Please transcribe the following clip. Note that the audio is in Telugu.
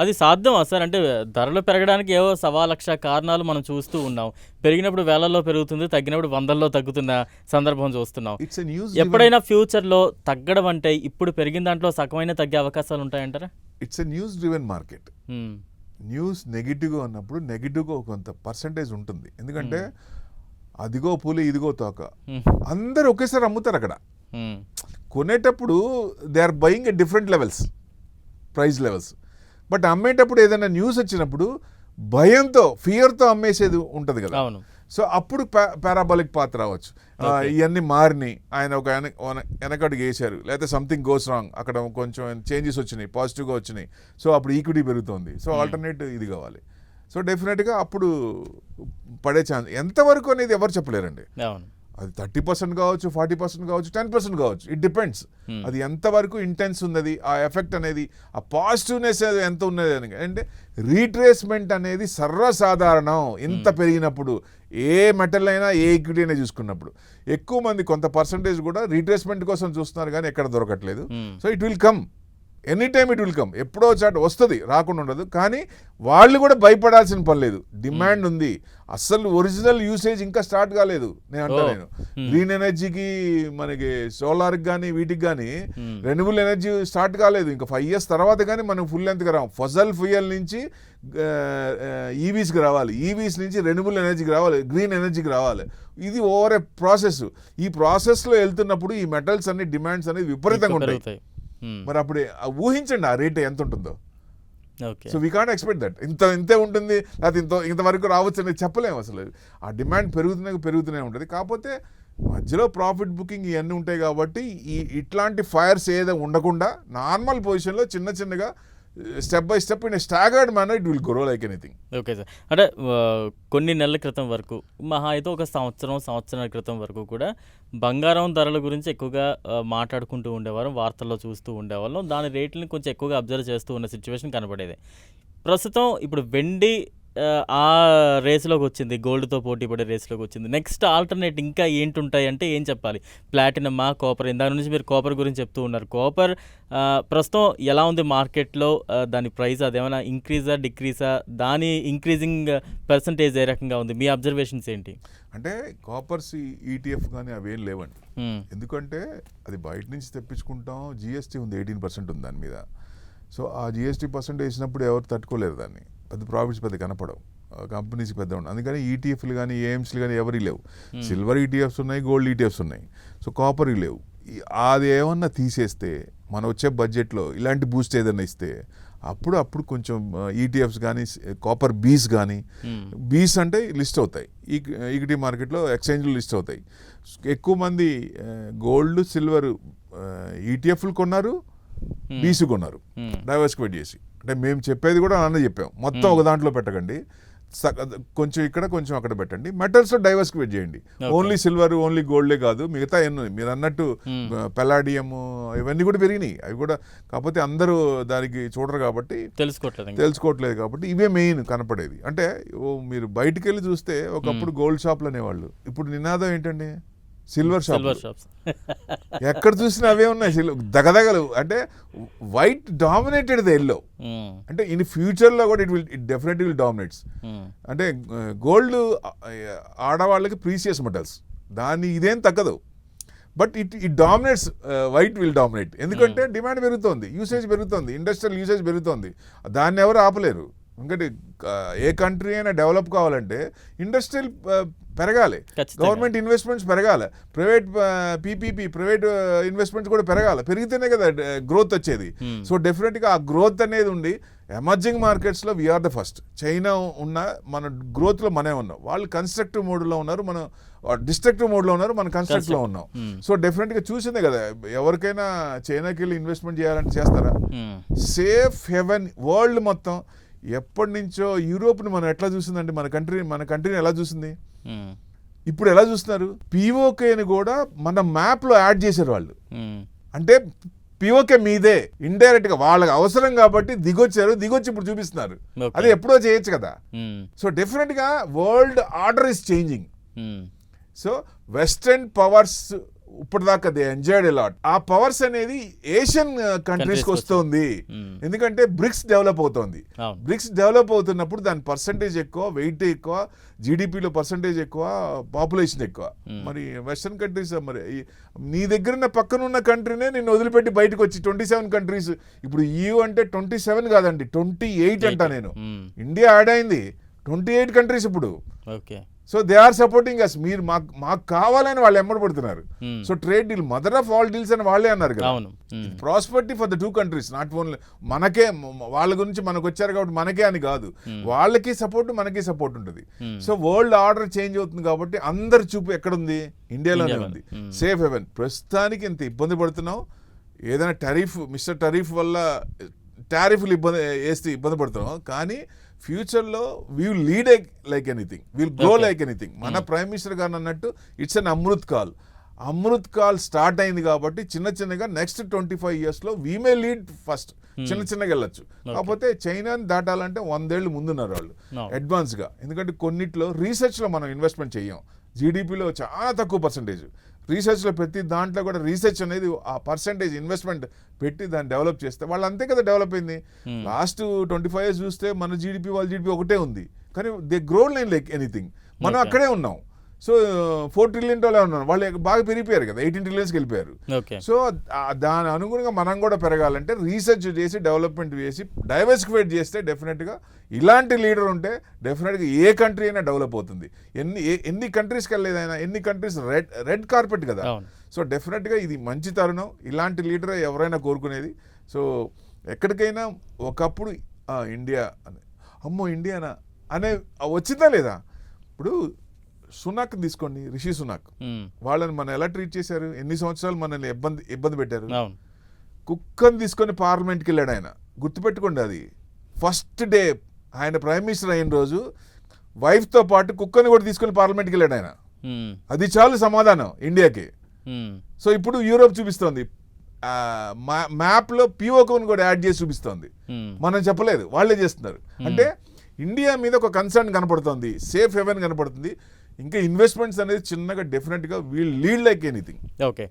అది సాధ్యమా సార్? అంటే ధరలు పెరగడానికి ఏవో 1,00,000 కారణాలు మనం చూస్తూ ఉన్నాం. పెరిగినప్పుడు వేలల్లో పెరుగుతుంది, తగ్గినప్పుడు వందల్లో తగ్గుతున్న సందర్భం చూస్తున్నాం. ఇట్స్ ఎ న్యూస్ ఎప్పుడైనా ఫ్యూచర్‌లో తగ్గడం అంటే ఇప్పుడు పెరిగిన దాంట్లో సగమైన తగ్గే అవకాశాలు ఉంటాయంటారా? It's a news driven market. Hmm. News నెగిటివ్గా ఉన్నప్పుడు నెగిటివ్గా కొంత పర్సంటేజ్ ఉంటుంది. ఎందుకంటే అదిగో పులి ఇదిగో తోక, అందరు ఒకేసారి అమ్ముతారు అక్కడ. కొనేటప్పుడు they are buying at different levels, price levels. But అమ్మేటప్పుడు ఏదైనా న్యూస్ వచ్చినప్పుడు భయంతో, ఫియర్తో అమ్మేసేది ఉంటుంది కదా. అవును. సో అప్పుడు పారాబాలిక్ పాత్ రావచ్చు. ఇవన్నీ మారినాయి, ఆయన ఒక వెనకడుగు వేశారు, లేకపోతే సంథింగ్ గోస్ రాంగ్, అక్కడ కొంచెం చేంజెస్ వచ్చినాయి, పాజిటివ్గా వచ్చినాయి. సో అప్పుడు ఈక్విటీ పెరుగుతుంది. సో ఆల్టర్నేట్ ఇది కావాలి. సో డెఫినెట్గా అప్పుడు పడే ఛాన్స్ ఎంతవరకు అనేది ఎవరు చెప్పలేరండి. అవును. అది 30% కావచ్చు, 40% కావచ్చు, 10% కావచ్చు. It depends. అది ఎంతవరకు ఇంటెన్స్ ఉన్నది, ఆ ఎఫెక్ట్ అనేది, ఆ పాజిటివ్నెస్ ఎంత ఉన్నది అని. అంటే రీట్రేస్మెంట్ అనేది సర్వసాధారణం. ఇంత పెరిగినప్పుడు ఏ మెటల్ అయినా, ఏ ఈక్విటీ అయినా చూసుకున్నప్పుడు ఎక్కువ మంది కొంత పర్సంటేజ్ కూడా రీట్రేస్మెంట్ కోసం చూస్తున్నారు, కానీ ఎక్కడ దొరకట్లేదు. So it will come, any time it will come. ఎప్పుడో చాట వస్తుంది, రాకుండా ఉండదు. కానీ వాళ్ళు కూడా భయపడాల్సిన పని లేదు. డిమాండ్ ఉంది. అస్సలు ఒరిజినల్ యూసేజ్ ఇంకా స్టార్ట్ కాలేదు. నేను గ్రీన్ ఎనర్జీకి, మనకి సోలార్కి కానీ వీటికి కానీ రెన్యూబుల్ ఎనర్జీ స్టార్ట్ కాలేదు. ఇంకా 5 years తర్వాత కానీ మనం ఫుల్ లెంత్గా రాం. ఫసల్ ఫ్యూయల్ నుంచి ఈవీస్కి రావాలి, ఈవీస్ నుంచి రెన్యూబుల్ ఎనర్జీకి రావాలి, గ్రీన్ ఎనర్జీకి రావాలి. ఇది ఓవర్ ఏ ప్రాసెస్. ఈ ప్రాసెస్లో వెళ్తున్నప్పుడు ఈ మెటల్స్ అన్ని డిమాండ్స్ అనేది విపరీతంగా ఉంటాయి. మరి అప్పుడు ఊహించండి ఆ రేట్ ఎంత ఉంటుందో. So we can't expect that ఇంతే ఉంటుంది, లేకపోతే ఇంతవరకు రావచ్చు అనేది చెప్పలేము. అసలు ఆ డిమాండ్ పెరుగుతూనే ఉంటుంది. కాకపోతే మధ్యలో ప్రాఫిట్ బుకింగ్ ఇవన్నీ ఉంటాయి కాబట్టి ఇట్లాంటి ఫైర్స్ ఏదో ఉండకుండా నార్మల్ పొజిషన్లో చిన్నగా step by step in staggered manner it will grow like anything. Okay sir. అంటే కొన్ని నెలల క్రితం వరకు, మహా అయితే ఒక సంవత్సరం క్రితం వరకు కూడా బంగారం ధరల గురించి ఎక్కువగా మాట్లాడుకుంటూ ఉండేవారు, వార్తల్లో చూస్తూ ఉండేవాళ్ళం. దాని రేట్లని కొంచెం ఎక్కువగా అబ్జర్వ్ చేస్తూ ఉన్న సిచ్యువేషన్ కనపడేది. ప్రస్తుతం ఇప్పుడు వెండి ఆ రేసులోకి వచ్చింది, గోల్డ్తో పోటీ పడే రేసులోకి వచ్చింది. నెక్స్ట్ ఆల్టర్నేట్ ఇంకా ఏంటుంటాయి అంటే ఏం చెప్పాలి? ప్లాటినమా, కాపర్? ఇందాక నుంచి మీరు కాపర్ గురించి చెప్తూ ఉన్నారు. కాపర్ ప్రస్తుతం ఎలా ఉంది మార్కెట్లో? దాని ప్రైస్ అదేమైనా ఇంక్రీజా, డిక్రీజా? దాని ఇంక్రీజింగ్ పర్సంటేజ్ ఏ రకంగా ఉంది? మీ అబ్జర్వేషన్స్ ఏంటి? అంటే కాపర్స్ ఈటీఎఫ్ కానీ అవేం లేవండి. ఎందుకంటే అది బయట నుంచి తెప్పించుకుంటాం. జిఎస్టీ ఉంది, 18% ఉంది దాని మీద. సో ఆ జిఎస్టీ పర్సెంట్ వేసినప్పుడు ఎవరు తట్టుకోలేరు దాన్ని. పెద్ద ప్రాఫిట్స్ పెద్ద కనపడవు, కంపెనీస్కి పెద్ద ఉండవు. అందుకని ఈటీఎఫ్లు కానీ ఏఎంస్లు కానీ ఎవరి లేవు. సిల్వర్ ఈటీఎఫ్స్ ఉన్నాయి, గోల్డ్ ఈటీఎఫ్స్ ఉన్నాయి. సో కాపర్ లేవు. అది ఏమన్నా తీసేస్తే మన వచ్చే బడ్జెట్లో ఇలాంటి బూస్ట్ ఏదైనా ఇస్తే అప్పుడు కొంచెం ఈటీఎఫ్స్ కానీ, కాపర్ బీస్ కానీ, బీస్ అంటే లిస్ట్ అవుతాయి ఈక్విటీ మార్కెట్లో, ఎక్స్చేంజ్లో లిస్ట్ అవుతాయి. ఎక్కువ మంది గోల్డ్, సిల్వర్ ఈటీఎఫ్లు కొన్నారు, బీస్ కొన్నారు డైవర్సిఫై చేసి. అంటే మేము చెప్పేది కూడా అన్న చెప్పాం, మొత్తం ఒక దాంట్లో పెట్టకండి, కొంచెం ఇక్కడ కొంచెం అక్కడ పెట్టండి. మెటల్స్లో డైవర్సిఫై చేయండి. ఓన్లీ సిల్వర్, ఓన్లీ గోల్డే కాదు, మిగతా ఎన్నో మీరు అన్నట్టు పెలాడియం ఇవన్నీ కూడా పెరిగినాయి. అవి కూడా కాకపోతే అందరూ దానికి చూడరు కాబట్టి, తెలుసుకోవట్లేదు కాబట్టి ఇవే మెయిన్ కనపడేది. అంటే మీరు బయటికి వెళ్ళి చూస్తే ఒకప్పుడు గోల్డ్ షాప్లు అనేవాళ్ళు, ఇప్పుడు నినాదం ఏంటండి? Silver shops. ఎక్కడ చూసినా అవే ఉన్నాయి, దగదగలు. అంటే వైట్ డామినేటెడ్ ద ఎల్లో. అంటే ఇన్ ఫ్యూచర్లో కూడా ఇట్ డెఫినెట్లీ విల్ డామినేట్స్. అంటే గోల్డ్ ఆడవాళ్ళకి ప్రీసియస్ మెటల్స్, దాన్ని ఇదేం తగ్గదు. But it dominates, white will dominate. ఎందుకంటే డిమాండ్ పెరుగుతోంది, యూసేజ్ పెరుగుతోంది, ఇండస్ట్రియల్ యూసేజ్ పెరుగుతోంది. దాన్ని ఎవరు ఆపలేరు. ఎందుకంటే ఏ కంట్రీ అయినా డెవలప్ కావాలంటే ఇండస్ట్రియల్ పెరగాలి, గవర్నమెంట్ ఇన్వెస్ట్మెంట్స్ పెరగాలి, ప్రైవేట్ పీపీపీ ప్రైవేట్ ఇన్వెస్ట్మెంట్స్ కూడా పెరగాలి. పెరిగితేనే కదా గ్రోత్ వచ్చేది. సో డెఫినెట్గా ఆ గ్రోత్ అనేది ఉండి ఎమర్జింగ్ మార్కెట్స్లో వీఆర్ ద ఫస్ట్. చైనా ఉన్న మన గ్రోత్లో మనమే ఉన్నాం. వాళ్ళు కన్స్ట్రక్టివ్ మోడ్లో ఉన్నారు, మనం డిస్ట్రక్టివ్ మోడ్లో ఉన్నారు, మనం కన్స్ట్రక్ట్లో ఉన్నాం. సో డెఫినెట్గా చూసిందే కదా, ఎవరికైనా చైనాకి వెళ్ళి ఇన్వెస్ట్మెంట్ చేయాలంటే చేస్తారా? సేఫ్ హెవెన్ వరల్డ్ మొత్తం ఎప్పటి నుంచో యూరోప్ని మనం ఎట్లా చూసిందండి, మన కంట్రీని ఎలా చూసింది, ఇప్పుడు ఎలా చూస్తున్నారు? పిఓకేని కూడా మన మ్యాప్లో యాడ్ చేశారు వాళ్ళు. అంటే పిఓకే మీదే ఇండైరెక్ట్ గా వాళ్ళకి అవసరం కాబట్టి దిగొచ్చి ఇప్పుడు చూపిస్తున్నారు. అది ఎప్పుడో చేయొచ్చు కదా. సో డెఫినెట్ గా world order is changing. So western powers ఇప్పటిదాకా దే ఎంజాయ్డ్ లాట్. ఆ పవర్స్ అనేది ఏషియన్ కంట్రీస్కి వస్తుంది. ఎందుకంటే బ్రిక్స్ డెవలప్ అవుతోంది. బ్రిక్స్ డెవలప్ అవుతున్నప్పుడు దాని పర్సంటేజ్ ఎక్కువ, వెయిట్ ఎక్కువ, జీడిపిలో పర్సంటేజ్ ఎక్కువ, పాపులేషన్ ఎక్కువ. మరి వెస్టర్న్ కంట్రీస్ మరి నీ దగ్గర పక్కనున్న కంట్రీనే నిన్ను వదిలిపెట్టి బయటకు వచ్చి 27 కంట్రీస్, ఇప్పుడు EU అంటే 27 కాదండి, 28 అంటా నేను. ఇండియా యాడ్ అయింది, 28 కంట్రీస్ ఇప్పుడు. Okay. So they are supporting us. మీరు మాకు కావాలని వాళ్ళు ఎమ్మడబడుతున్నారు. So trade deal mother of all deals అని వాళ్ళే అన్నారు కదా. Prosperity for the 2 countries, not only మనకే, వాళ్ళ గురించి మనకు వచ్చారు కాబట్టి మనకే అని కాదు, వాళ్ళకి సపోర్ట్ మనకి సపోర్ట్ ఉంటుంది. సో వరల్డ్ ఆర్డర్ చేంజ్ అవుతుంది కాబట్టి అందరి చూపు ఎక్కడుంది, ఇండియాలోనే ఉంది. Safe haven. ప్రస్తుతానికి ఇంత ఇబ్బంది పడుతున్నాం, ఏదైనా మిస్టర్ టరీఫ్ వల్ల టారిఫ్లు వేస్తే ఇబ్బంది పడుతున్నాం, కానీ ఫ్యూచర్లో we will lead like anything, will grow like anything. మన ప్రైమ్ మినిస్టర్ గారు అన్నట్టు it's an Amrit Kaal. Amrit Kaal start అయింది కాబట్టి చిన్నగా నెక్స్ట్ 25 yearsలో వీ మే లీడ్ ఫస్ట్. చిన్నగా వెళ్ళొచ్చు. కాకపోతే చైనాని దాటాలంటే 100 ఏళ్ళు ముందున్నారు వాళ్ళు అడ్వాన్స్గా. ఎందుకంటే కొన్నిట్లో రీసెర్చ్లో మనం ఇన్వెస్ట్మెంట్ చెయ్యం. జీడిపిలో చాలా తక్కువ పర్సంటేజ్ రీసెర్చ్లో, ప్రతి దాంట్లో కూడా రీసెర్చ్ అనేది ఆ పర్సంటేజ్ ఇన్వెస్ట్మెంట్ పెట్టి దాన్ని డెవలప్ చేస్తే వాళ్ళు అంతే కదా డెవలప్ అయింది. లాస్ట్ 25 years చూస్తే మన జీడిపి వాళ్ళ జీడిపి ఒకటే ఉంది, కానీ దే గ్రో లైక్ ఎనీథింగ్. మనం అక్కడే ఉన్నాం. సో 4 trillion ఉన్నాం, వాళ్ళు బాగా పెరిగిపోయారు కదా, 18 trillionsకి వెళ్ళిపోయారు. సో దాని అనుగుణంగా మనం కూడా పెరగాలంటే రీసెర్చ్ చేసి, డెవలప్మెంట్ చేసి, డైవర్సిఫైడ్ చేస్తే డెఫినెట్గా ఇలాంటి లీడర్ ఉంటే డెఫినెట్గా ఏ కంట్రీ అయినా డెవలప్ అవుతుంది. ఎన్ని కంట్రీస్కి వెళ్ళేదైనా, ఎన్ని కంట్రీస్ రెడ్ కార్పెట్ కదా. సో డెఫినెట్గా ఇది మంచి తరుణం, ఇలాంటి లీడర్ ఎవరైనా కోరుకునేది. సో ఎక్కడికైనా ఒకప్పుడు ఇండియా అమ్మో ఇండియానా అనే వచ్చిందా లేదా? ఇప్పుడు సునాక్ తీసుకోండి, రిషి సునాక్, వాళ్ళని మనం ఎలా ట్రీట్ చేశారు, ఎన్ని సంవత్సరాలు మనల్ని ఇబ్బంది పెట్టారు. కుక్కని తీసుకొని పార్లమెంట్కి వెళ్ళాడు ఆయన, గుర్తుపెట్టుకోండి. అది ఫస్ట్ డే ఆయన ప్రైమ్ మినిస్టర్ అయిన రోజు వైఫ్తో పాటు కుక్కని కూడా తీసుకొని పార్లమెంట్కి వెళ్ళాడు ఆయన. అది చాలు సమాధానం ఇండియాకి. సో ఇప్పుడు యూరోప్ చూపిస్తోంది, మ్యాప్లో పిఓకోని కూడా యాడ్ చేసి చూపిస్తోంది. మనం చెప్పలేదు, వాళ్ళే చేస్తున్నారు. అంటే ఇండియా మీద ఒక కన్సర్న్ కనపడుతుంది, సేఫ్ హెవెన్ కనపడుతుంది. ఇంకా ఇన్వెస్ట్మెంట్స్ అనేది చిన్నగా డెఫినెట్గా will lead like anything. Okay.